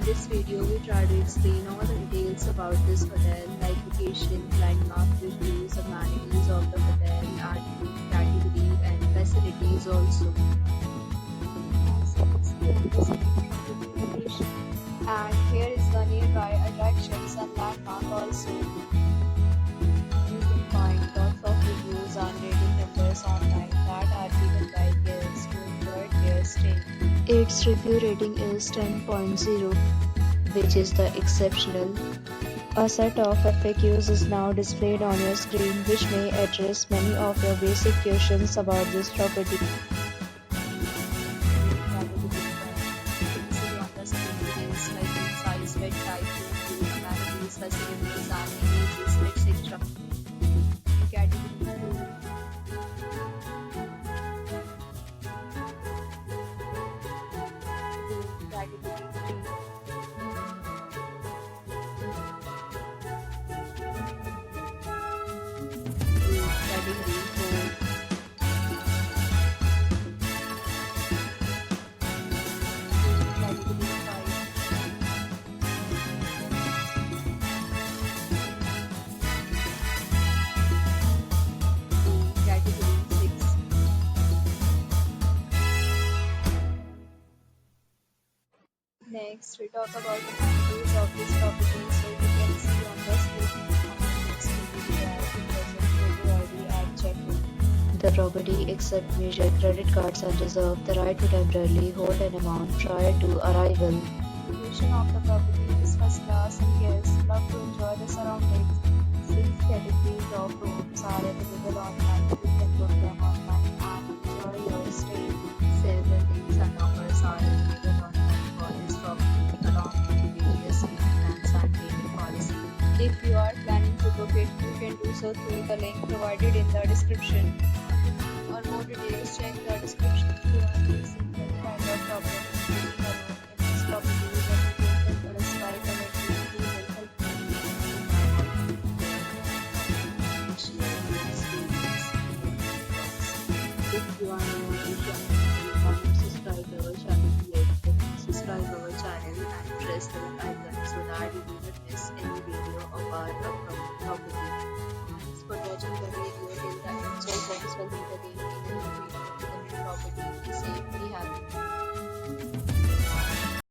this video, we try to explain all the details about this hotel, like location, landmark reviews, amenities of the hotel, and food category and facilities also. And here is the nearby attractions and landmark also. You can find lots of reviews and rating numbers online that are given by guests to enjoy their stay. Its review rating is 10.0, which is the exceptional. A set of FAQs is now displayed on your screen, which may address many of your basic questions about this property. Facilities and amenities, etc. Category 2. Category 3. Category 4. Category 5. Next, we talk about the amenities of this property. So you can see on the screen photo ID at check-in. The property accepts major credit cards and reserves the right to temporarily hold an amount prior to arrival. Location of the property is first class and guests love to enjoy the surroundings. 6 categories of rooms are available online. You can book them online and enjoy your stay. Several deals and offers are available online for this property along with various plans and payment policy. If you are planning to book it, you can do so through the link provided in the description. For more details, check the description.